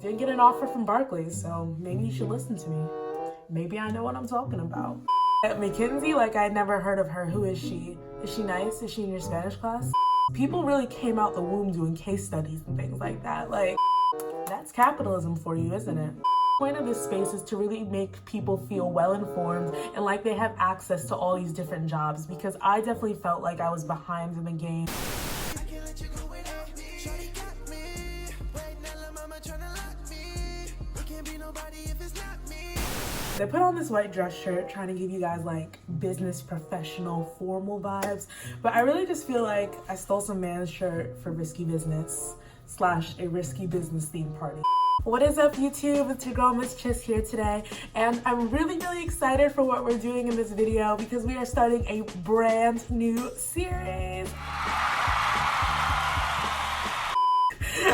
did get an offer from Barclays, so maybe you should listen to me. Maybe I know what I'm talking about. Mackenzie, like I'd never heard of her. Who is she? Is she nice? Is she in your Spanish class? People really came out the womb doing case studies and things like that. Like, that's capitalism for you, isn't it? The point of this space is to really make people feel well informed and like they have access to all these different jobs, because I definitely felt like I was behind in the game. I put on this white dress shirt trying to give you guys like business professional formal vibes, but I really just feel like I stole some man's shirt for risky business / a risky business theme party. What is up, YouTube? It's your girl Miss Chiss here today, and I'm really excited for what we're doing in this video because we are starting a brand new series.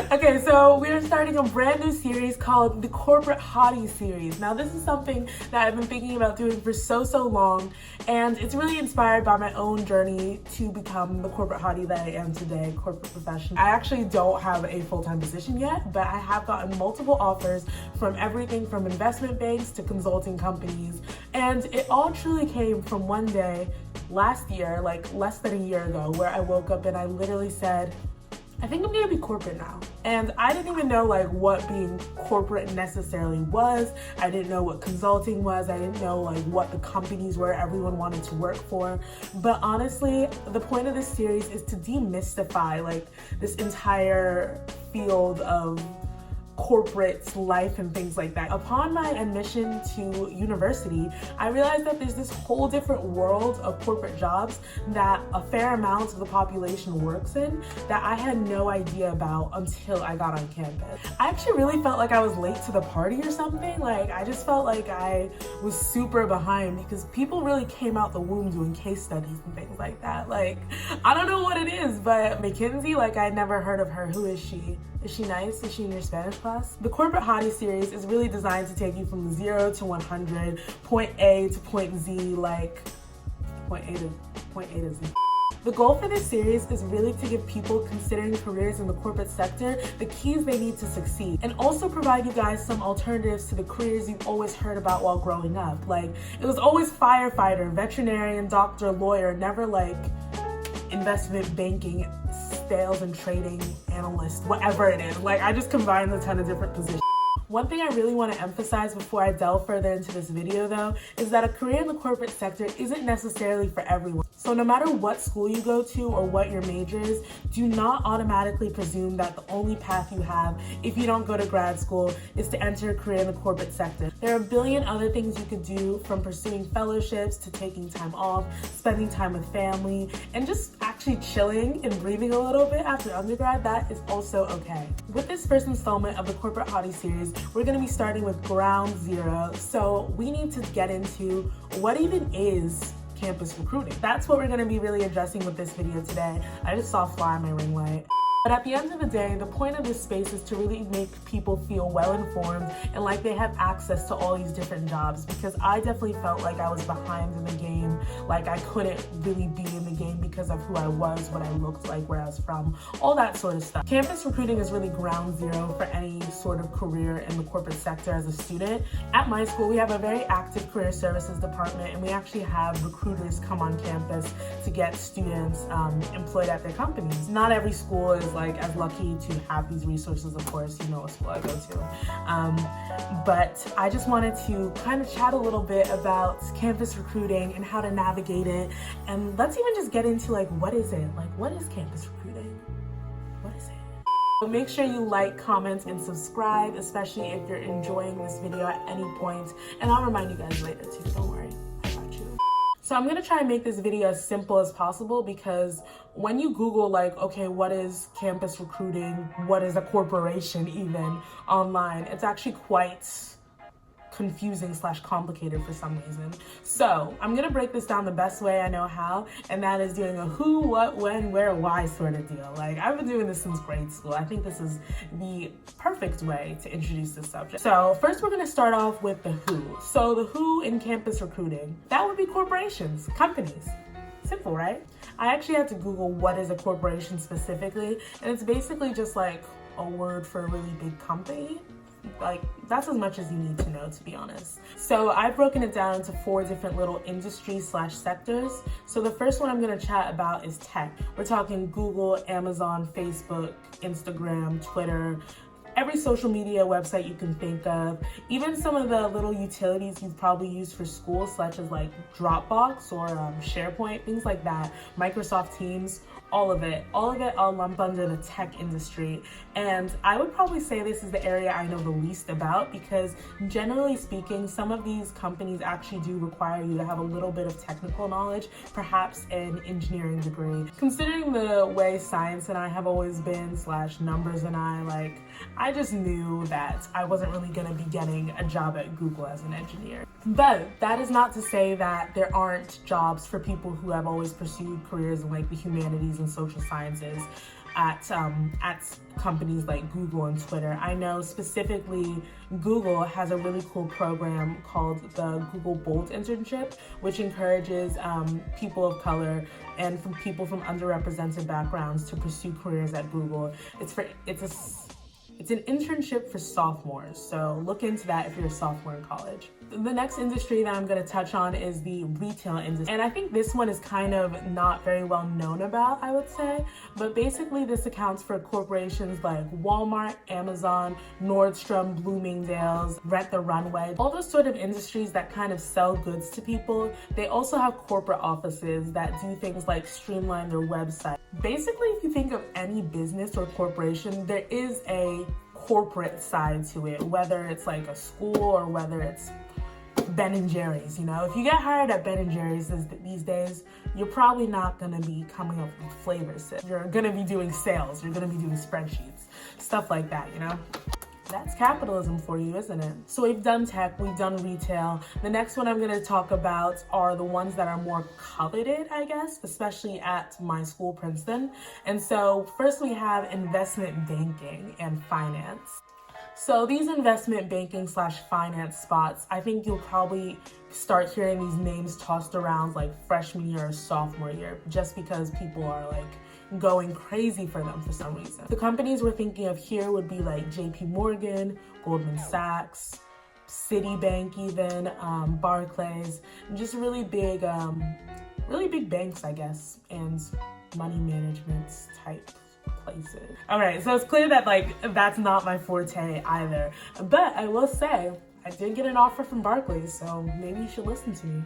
Okay, so we are starting a brand new series called the Corporate Hottie series. Now, this is something that I've been thinking about doing for so long, and it's really inspired by my own journey to become the corporate hottie that I am today, corporate professional. I actually don't have a full-time position yet, but I have gotten multiple offers from everything from investment banks to consulting companies, and it all truly came from one day last year, like less than a year ago, where I woke up and I literally said, I think I'm gonna be corporate now. And I didn't even know like what being corporate necessarily was. I didn't know what consulting was. I didn't know like what the companies were everyone wanted to work for. But honestly, the point of this series is to demystify like this entire field of corporate life and things like that. Upon my admission to university, I realized that there's this whole different world of corporate jobs that a fair amount of the population works in that I had no idea about until I got on campus. I actually really felt like I was late to the party or something. Like, I just felt like I was super behind because people really came out the womb doing case studies and things like that. Like, I don't know what it is, but Mackenzie, like I'd never heard of her. Who is she? Is she nice? Is she in your Spanish class? The Corporate Hottie series is really designed to take you from 0 to 100, point A to point Z, like point A to Z. The goal for this series is really to give people considering careers in the corporate sector the keys they need to succeed, and also provide you guys some alternatives to the careers you've always heard about while growing up. Like, it was always firefighter, veterinarian, doctor, lawyer, never like investment banking, sales and trading analyst, whatever it is. Like, I just combined a ton of different positions. One thing I really want to emphasize before I delve further into this video though, is that a career in the corporate sector isn't necessarily for everyone. So no matter what school you go to or what your major is, do not automatically presume that the only path you have if you don't go to grad school is to enter a career in the corporate sector. There are a billion other things you could do, from pursuing fellowships to taking time off, spending time with family, and just actually chilling and breathing a little bit after undergrad. That is also okay. With this first installment of the Corporate Hottie series, we're going to be starting with ground zero. So we need to get into what even is campus recruiting. That's what we're going to be really addressing with this video today. I just saw a fly on my ring light. But at the end of the day, the point of this space is to really make people feel well informed and like they have access to all these different jobs, because I definitely felt like I was behind in the game, like I couldn't really be in the game because of who I was, what I looked like, where I was from, all that sort of stuff. Campus recruiting is really ground zero for any sort of career in the corporate sector as a student. At my school, we have a very active career services department, and we actually have recruiters come on campus to get students employed at their companies. Not every school is like as lucky to have these resources, of course, you know what school I go to. But I just wanted to kind of chat a little bit about campus recruiting and how to navigate it. And let's even just get into like, what is it? Like, what is campus recruiting? What is it? So make sure you like, comment, and subscribe, especially if you're enjoying this video at any point. And I'll remind you guys later too, don't worry. So I'm gonna try and make this video as simple as possible, because when you Google like, okay, what is campus recruiting? What is a corporation even online? It's actually quite confusing / complicated for some reason. So I'm gonna break this down the best way I know how, and that is doing a who, what, when, where, why sort of deal. Like, I've been doing this since grade school. I think this is the perfect way to introduce this subject. So first we're gonna start off with the who. So the who in campus recruiting, that would be corporations, companies. Simple, right? I actually had to Google what is a corporation specifically, and it's basically just like a word for a really big company. Like, that's as much as you need to know, to be honest. So I've broken it down into 4 different little industries/sectors. So the first one I'm gonna chat about is tech. We're talking Google, Amazon, Facebook, Instagram, Twitter, every social media website you can think of, even some of the little utilities you've probably used for school, such as like Dropbox or SharePoint, things like that, Microsoft Teams, all of it I'll lump under the tech industry. And I would probably say this is the area I know the least about, because generally speaking, some of these companies actually do require you to have a little bit of technical knowledge, perhaps an engineering degree. Considering the way science and I have always been, / numbers and I just knew that I wasn't really gonna be getting a job at Google as an engineer. But that is not to say that there aren't jobs for people who have always pursued careers in like the humanities and social sciences at companies like Google and Twitter. I know specifically Google has a really cool program called the Google Bolt internship, which encourages people of color and from people from underrepresented backgrounds to pursue careers at Google. It's an internship for sophomores, so look into that if you're a sophomore in college. The next industry that I'm going to touch on is the retail industry. And I think this one is kind of not very well known about, I would say. But basically this accounts for corporations like Walmart, Amazon, Nordstrom, Bloomingdale's, Rent the Runway, all those sort of industries that kind of sell goods to people. They also have corporate offices that do things like streamline their website. Basically, if you think of any business or corporation, there is a corporate side to it, whether it's like a school or whether it's Ben & Jerry's. You know, if you get hired at Ben & Jerry's these days, you're probably not going to be coming up with flavors. You're going to be doing sales, you're going to be doing spreadsheets, stuff like that, you know? That's capitalism for you, isn't it? So we've done tech, we've done retail. The next one I'm going to talk about are the ones that are more coveted, I guess, especially at my school, Princeton. And so first we have investment banking and finance. So these investment banking / finance spots, I think you'll probably start hearing these names tossed around like freshman year or sophomore year, just because people are like going crazy for them for some reason. The companies we're thinking of here would be like JP Morgan, Goldman Sachs, Citibank even, Barclays, just really big banks, I guess, and money management type places. All right, so it's clear that that's not my forte either. But I will say, I did get an offer from Barclays, so maybe you should listen to me.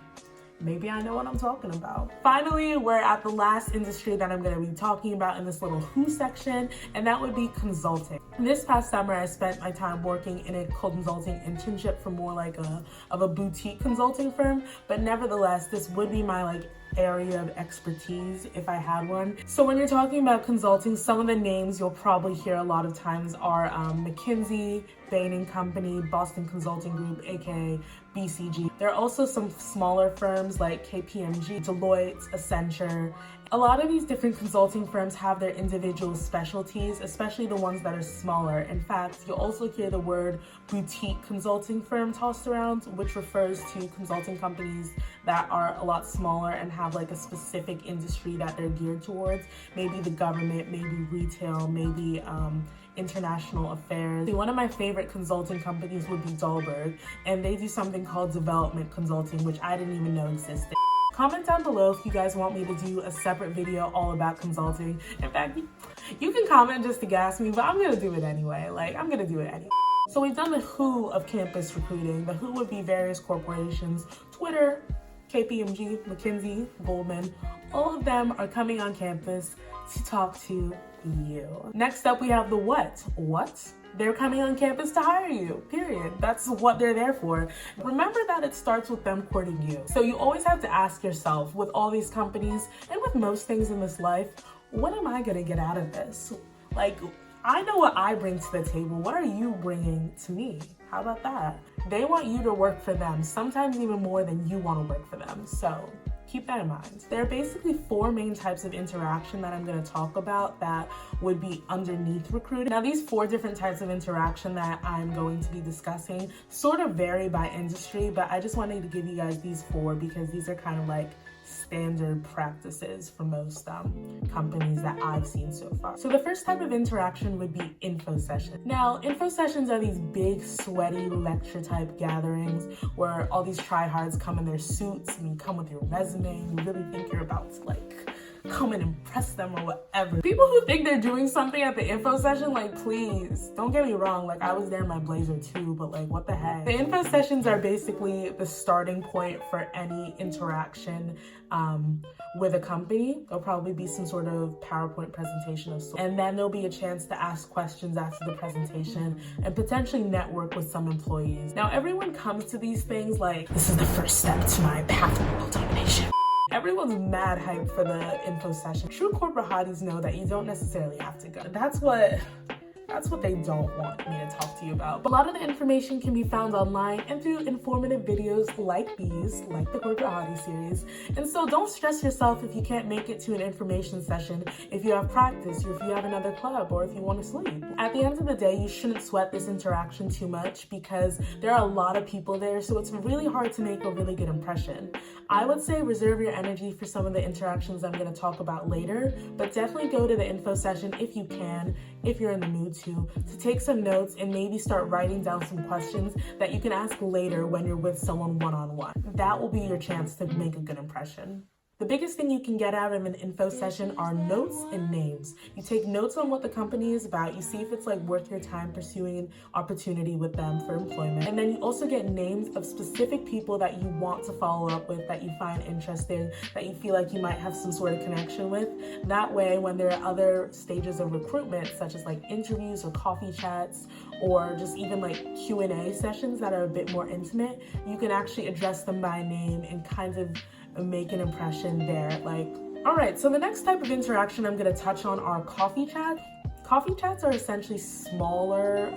Maybe I know what I'm talking about. Finally, we're at the last industry that I'm going to be talking about in this little who section, and that would be consulting. This past summer, I spent my time working in a consulting internship for more like a boutique consulting firm, but nevertheless, this would be my area of expertise if I had one. So when you're talking about consulting, some of the names you'll probably hear a lot of times are McKinsey, Bain & Company, Boston Consulting Group, aka BCG. There are also some smaller firms like KPMG, Deloitte, Accenture. A lot of these different consulting firms have their individual specialties, especially the ones that are smaller. In fact, you'll also hear the word boutique consulting firm tossed around, which refers to consulting companies that are a lot smaller and have a specific industry that they're geared towards. Maybe the government, maybe retail, maybe international affairs. One of my favorite consulting companies would be Dahlberg, and they do something called development consulting, which I didn't even know existed. Comment down below if you guys want me to do a separate video all about consulting. In fact, you can comment just to gas me, but I'm gonna do it anyway. I'm gonna do it anyway. So we've done the who of campus recruiting. The who would be various corporations, Twitter, KPMG, McKinsey, Goldman. All of them are coming on campus to talk to you. Next up, we have the what. What? They're coming on campus to hire you, period. That's what they're there for. Remember that it starts with them courting you. So you always have to ask yourself, with all these companies and with most things in this life, what am I gonna get out of this? I know what I bring to the table. What are you bringing to me? How about that? They want you to work for them, sometimes even more than you want to work for them. So keep that in mind. There are basically 4 main types of interaction that I'm going to talk about that would be underneath recruiting. Now, these 4 different types of interaction that I'm going to be discussing sort of vary by industry, but I just wanted to give you guys these 4 because these are kind of standard practices for most companies that I've seen so far. So the first type of interaction would be info sessions. Now, info sessions are these big, sweaty lecture type gatherings where all these tryhards come in their suits and you come with your resume and you really think you're about to come and impress them or whatever. People who think they're doing something at the info session, please, don't get me wrong, I was there in my blazer too, but what the heck? The info sessions are basically the starting point for any interaction with a company. There'll probably be some sort of PowerPoint presentation of sorts, and then there'll be a chance to ask questions after the presentation and potentially network with some employees. Now, everyone comes to these things this is the first step to my pathway to domination. Everyone's mad hyped for the info session. True corporate hotties know that you don't necessarily have to go. That's what they don't want me to talk to you about. But a lot of the information can be found online and through informative videos like these, like the Corporate Hottie series. And so don't stress yourself if you can't make it to an information session, if you have practice, or if you have another club, or if you want to sleep. At the end of the day, you shouldn't sweat this interaction too much because there are a lot of people there, so it's really hard to make a really good impression. I would say reserve your energy for some of the interactions I'm going to talk about later, but definitely go to the info session if you can, if you're in the mood to take some notes and maybe start writing down some questions that you can ask later when you're with someone one-on-one. That will be your chance to make a good impression. The biggest thing you can get out of an info session are notes and names. You take notes on what the company is about. You see if it's worth your time pursuing an opportunity with them for employment. And then you also get names of specific people that you want to follow up with, that you find interesting, that you feel like you might have some sort of connection with. That way, when there are other stages of recruitment, such as interviews or coffee chats, or just even Q&A sessions that are a bit more intimate, you can actually address them by name and kind of make an impression there. All right, so the next type of interaction I'm going to touch on are coffee chats. Coffee chats are essentially smaller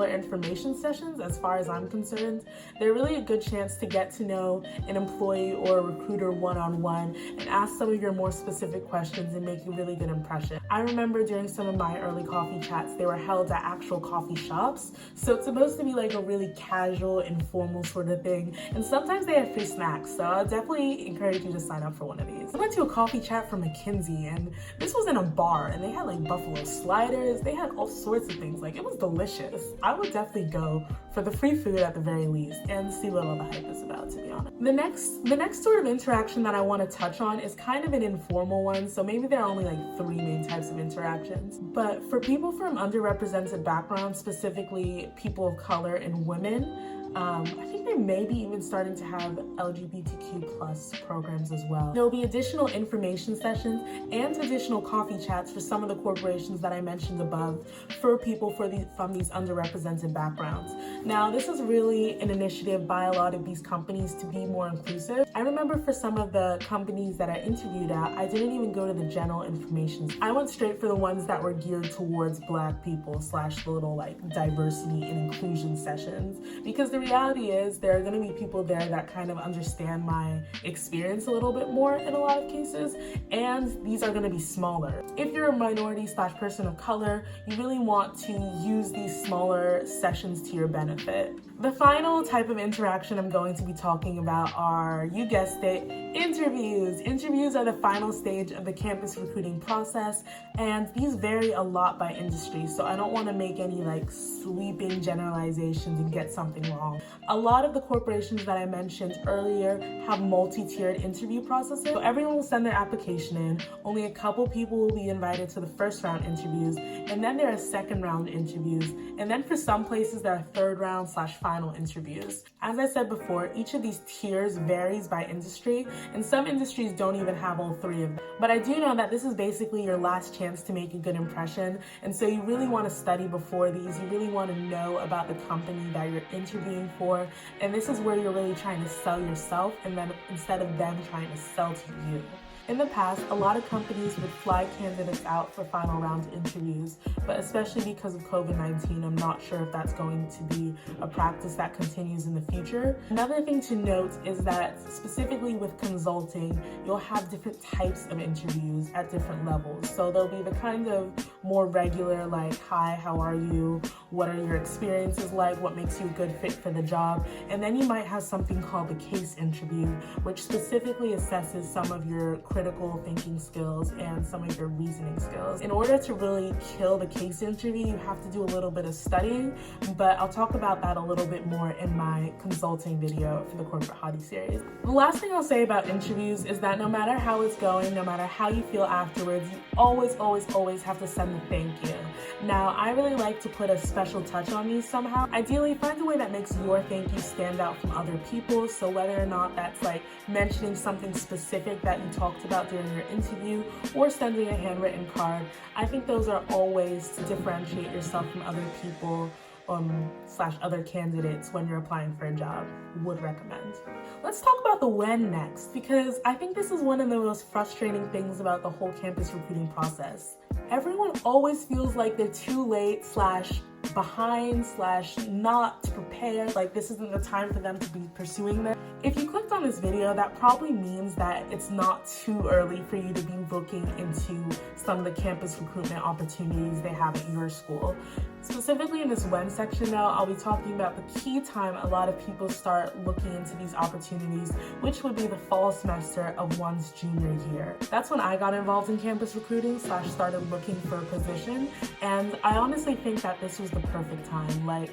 information sessions as far as I'm concerned. They're really a good chance to get to know an employee or a recruiter one-on-one and ask some of your more specific questions and make a really good impression. I remember during some of my early coffee chats, they were held at actual coffee shops. So it's supposed to be a really casual, informal sort of thing. And sometimes they have free snacks. So I'll definitely encourage you to sign up for one of these. I went to a coffee chat from McKinsey and this was in a bar and they had buffalo sliders. They had all sorts of things. It was delicious. I would definitely go for the free food at the very least and see what all the hype is about, to be honest. The next sort of interaction that I want to touch on is kind of an informal one, so maybe there are only 3 main types of interactions. But for people from underrepresented backgrounds, specifically people of color and women, I think they may be even starting to have LGBTQ plus programs as well. There will be additional information sessions and additional coffee chats for some of the corporations that I mentioned above for people from these underrepresented backgrounds. Now, this is really an initiative by a lot of these companies to be more inclusive. I remember for some of the companies that I interviewed at, I didn't even go to the general information. I went straight for the ones that were geared towards Black people / the little diversity and inclusion sessions, because the reality is there are going to be people there that kind of understand my experience a little bit more in a lot of cases, and these are going to be smaller. If you're a minority / person of color, you really want to use these smaller sessions to your benefit. The final type of interaction I'm going to be talking about are, you guessed it, interviews. Interviews are the final stage of the campus recruiting process, and these vary a lot by industry, so I don't want to make any sweeping generalizations and get something wrong. A lot of the corporations that I mentioned earlier have multi-tiered interview processes, so everyone will send their application in. Only a couple people will be invited to the first round interviews, and then there are second round interviews, and then for some places there are third round / final interviews. As I said before, each of these tiers varies by industry, and some industries don't even have all 3 of them. But I do know that this is basically your last chance to make a good impression, and so you really want to study before these. You really want to know about the company that you're interviewing for, and this is where you're really trying to sell yourself, and then instead of them trying to sell to you. In the past, a lot of companies would fly candidates out for final round interviews, but especially because of COVID-19, I'm not sure if that's going to be a practice that continues in the future. Another thing to note is that specifically with consulting, you'll have different types of interviews at different levels. So there'll be the kind of more regular, like, hi, how are you? What are your experiences like? What makes you a good fit for the job? And then you might have something called the case interview, which specifically assesses some of your critical thinking skills and some of your reasoning skills. In order to really kill the case interview, you have to do a little bit of studying, but I'll talk about that a little bit more in my consulting video for the Corporate Hottie series. The last thing I'll say about interviews is that no matter how it's going, no matter how you feel afterwards, you always have to send a thank you. Now, I really like to put a special touch on these somehow. Ideally, find a way that makes your thank you stand out from other people. So whether or not that's like mentioning something specific that you talked about during your interview or sending a handwritten card, I think those are all ways to differentiate yourself from other people / other candidates when you're applying for a job. Would recommend. Let's talk about the when next, because I think this is one of the most frustrating things about the whole campus recruiting process. Everyone always feels like they're too late / behind / not prepared, like this isn't the time for them to be pursuing this. If you clicked on this video, that probably means that it's not too early for you to be looking into some of the campus recruitment opportunities they have at your school. Specifically in this when section though, I'll be talking about the key time a lot of people start looking into these opportunities, which would be the fall semester of one's junior year. That's when I got involved in campus recruiting / started looking for a position, and I honestly think that this was the perfect time. Like,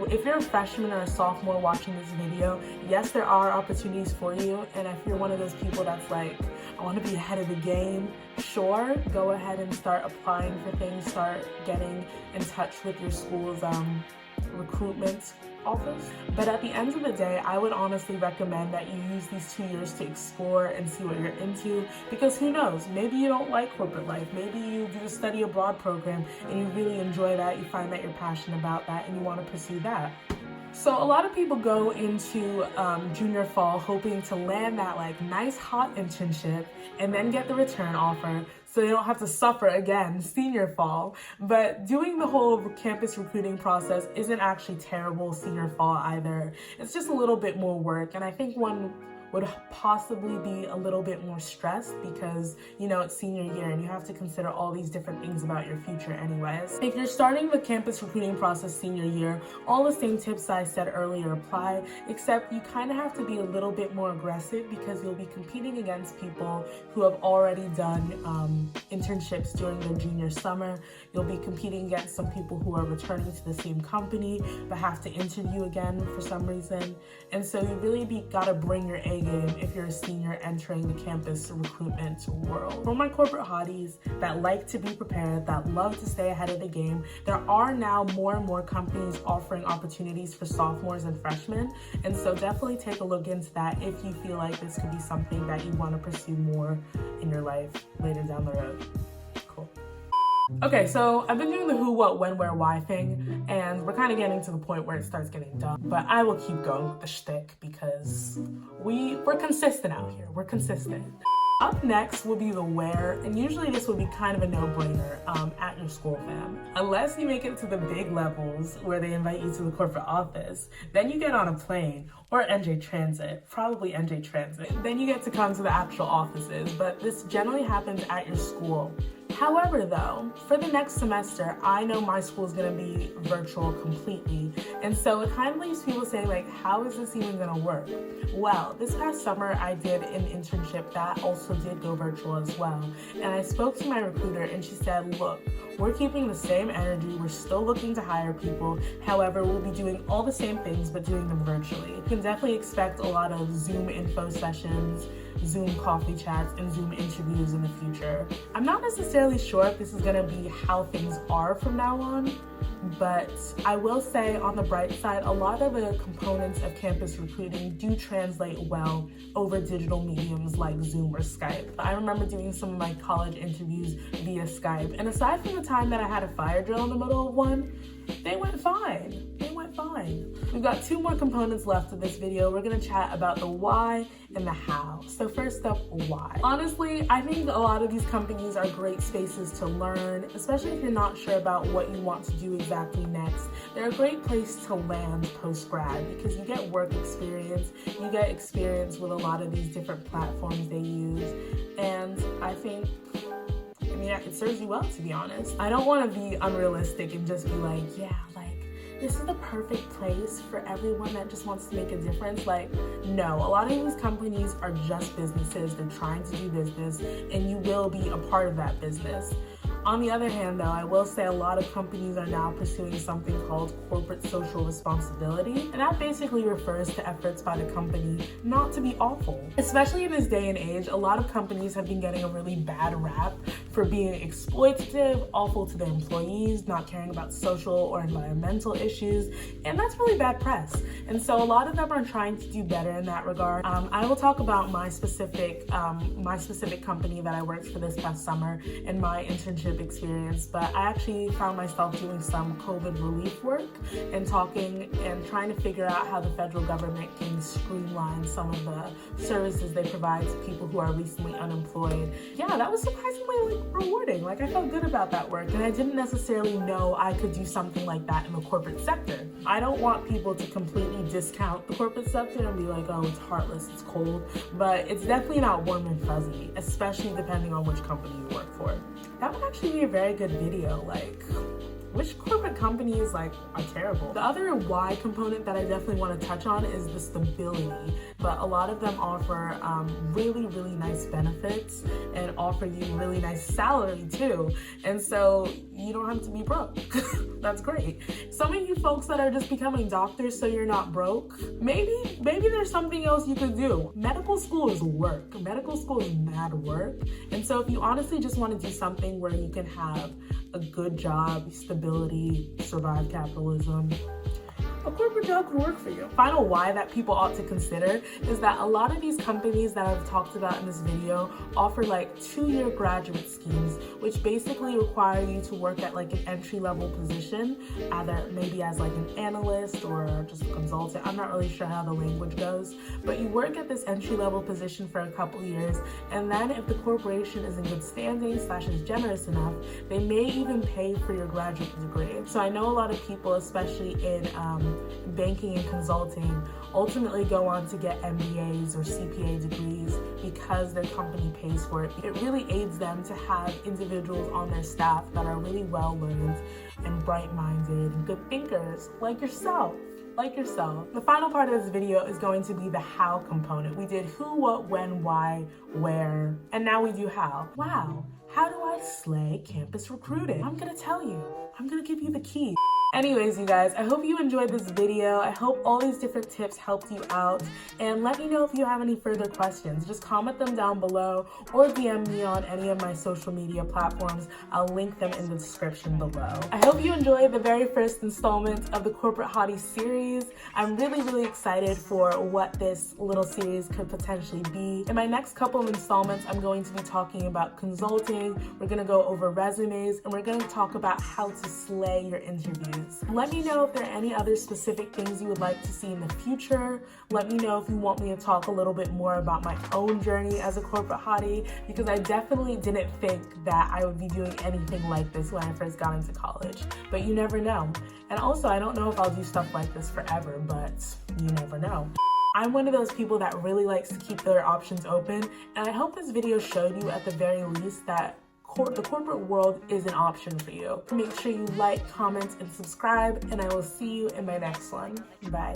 if you're a freshman or a sophomore watching this video, yes, there are opportunities for you, and if you're one of those people that's like, I want to be ahead of the game, sure, go ahead and start applying for things, start getting in touch with your school's recruitment office. But at the end of the day, I would honestly recommend that you use these 2 years to explore and see what you're into, because who knows, maybe you don't like corporate life, maybe you do a study abroad program and you really enjoy that, you find that you're passionate about that and you want to pursue that. So a lot of people go into junior fall hoping to land that like nice hot internship and then get the return offer so they don't have to suffer again senior fall. But doing the whole campus recruiting process isn't actually terrible senior fall either. It's just a little bit more work, and I think one would possibly be a little bit more stressed because, you know, it's senior year and you have to consider all these different things about your future anyways. If you're starting the campus recruiting process senior year, all the same tips I said earlier apply, except you kind of have to be a little bit more aggressive because you'll be competing against people who have already done internships during their junior summer. You'll be competing against some people who are returning to the same company but have to interview again for some reason. And so you really gotta bring your A game if you're a senior entering the campus recruitment world. For my corporate hotties that like to be prepared, that love to stay ahead of the game, there are now more and more companies offering opportunities for sophomores and freshmen, and so definitely take a look into that if you feel like this could be something that you want to pursue more in your life later down the road. Cool. Okay, so I've been doing the who, what, when, where, why thing, and we're kind of getting to the point where it starts getting dumb, but I will keep going with the shtick because we're consistent out here. We're consistent. Up next will be the where, and usually this would be kind of a no-brainer at your school, fam. Unless you make it to the big levels where they invite you to the corporate office, then you get on a plane or NJ Transit, probably NJ Transit. Then you get to come to the actual offices, but this generally happens at your school. However though, for the next semester, I know my school is gonna be virtual completely. And so it kind of leaves people saying like, how is this even gonna work? Well, this past summer I did an internship that also did go virtual as well. And I spoke to my recruiter and she said, look, we're keeping the same energy, we're still looking to hire people. However, we'll be doing all the same things, but doing them virtually. You can definitely expect a lot of Zoom info sessions, Zoom coffee chats, and Zoom interviews in the future. I'm not necessarily sure if this is gonna be how things are from now on, but I will say on the bright side, a lot of the components of campus recruiting do translate well over digital mediums like Zoom or Skype. I remember doing some of my college interviews via Skype, and aside from the time that I had a fire drill in the middle of one, they went fine. They went fine. We've got 2 more components left of this video. We're gonna chat about the why and the how. So first up, why. Honestly, I think a lot of these companies are great spaces to learn, especially if you're not sure about what you want to do exactly next. They're a great place to land post-grad because you get work experience, you get experience with a lot of these different platforms they use, and I think mean, it serves you well, to be honest. I don't want to be unrealistic and just be like, yeah, like, this is the perfect place for everyone that just wants to make a difference. Like, no, a lot of these companies are just businesses. They're trying to do business, and you will be a part of that business. On the other hand, though, I will say a lot of companies are now pursuing something called corporate social responsibility, and that basically refers to efforts by the company not to be awful. Especially in this day and age, a lot of companies have been getting a really bad rap for being exploitative, awful to their employees, not caring about social or environmental issues, and that's really bad press. And so a lot of them are trying to do better in that regard. I will talk about my specific company that I worked for this past summer and my internship experience, but I actually found myself doing some COVID relief work and talking and trying to figure out how the federal government can streamline some of the services they provide to people who are recently unemployed. Yeah, that was surprisingly rewarding. Like, I felt good about that work, and I didn't necessarily know I could do something like that in the corporate sector. I don't want people to completely discount the corporate sector and be like, oh, it's heartless, it's cold, but it's definitely not warm and fuzzy, especially depending on which company you work for. That would actually be a very good video, like, which corporate companies are terrible? The other why component that I definitely want to touch on is the stability, but a lot of them offer really, really nice benefits and offer you really nice salary too. And so you don't have to be broke. That's great. Some of you folks that are just becoming doctors so you're not broke, maybe there's something else you could do. Medical school is work. Medical school is mad work. And so if you honestly just want to do something where you can have a good job, stability, survive capitalism, a corporate job could work for you. Final why that people ought to consider is that a lot of these companies that I've talked about in this video offer 2-year graduate schemes, which basically require you to work at an entry-level position, either maybe as an analyst or just a consultant. I'm not really sure how the language goes, but you work at this entry-level position for a couple years, and then if the corporation is in good standing / is generous enough, they may even pay for your graduate degree. So I know a lot of people, especially in banking and consulting, ultimately go on to get MBAs or CPA degrees because their company pays for it. It really aids them to have individuals on their staff that are really well-learned and bright-minded and good thinkers like yourself. The final part of this video is going to be the how component. We did who, what, when, why, where, and now we do how. Wow, how do I slay campus recruiting? I'm gonna tell you. I'm gonna give you the key. Anyways, you guys, I hope you enjoyed this video. I hope all these different tips helped you out, and let me know if you have any further questions. Just comment them down below or DM me on any of my social media platforms. I'll link them in the description below. I hope you enjoyed the very first installment of the Corporate Hottie series. I'm really, really excited for what this little series could potentially be. In my next couple of installments, I'm going to be talking about consulting. We're gonna go over resumes, and we're gonna talk about how to slay your interviews. Let me know if there are any other specific things you would like to see in the future. Let me know if you want me to talk a little bit more about my own journey as a corporate hottie, because I definitely didn't think that I would be doing anything like this when I first got into college, but you never know. And also, I don't know if I'll do stuff like this forever, but you never know. I'm one of those people that really likes to keep their options open, and I hope this video showed you at the very least that the corporate world is an option for you. Make sure you like, comment, and subscribe, and I will see you in my next one. Bye.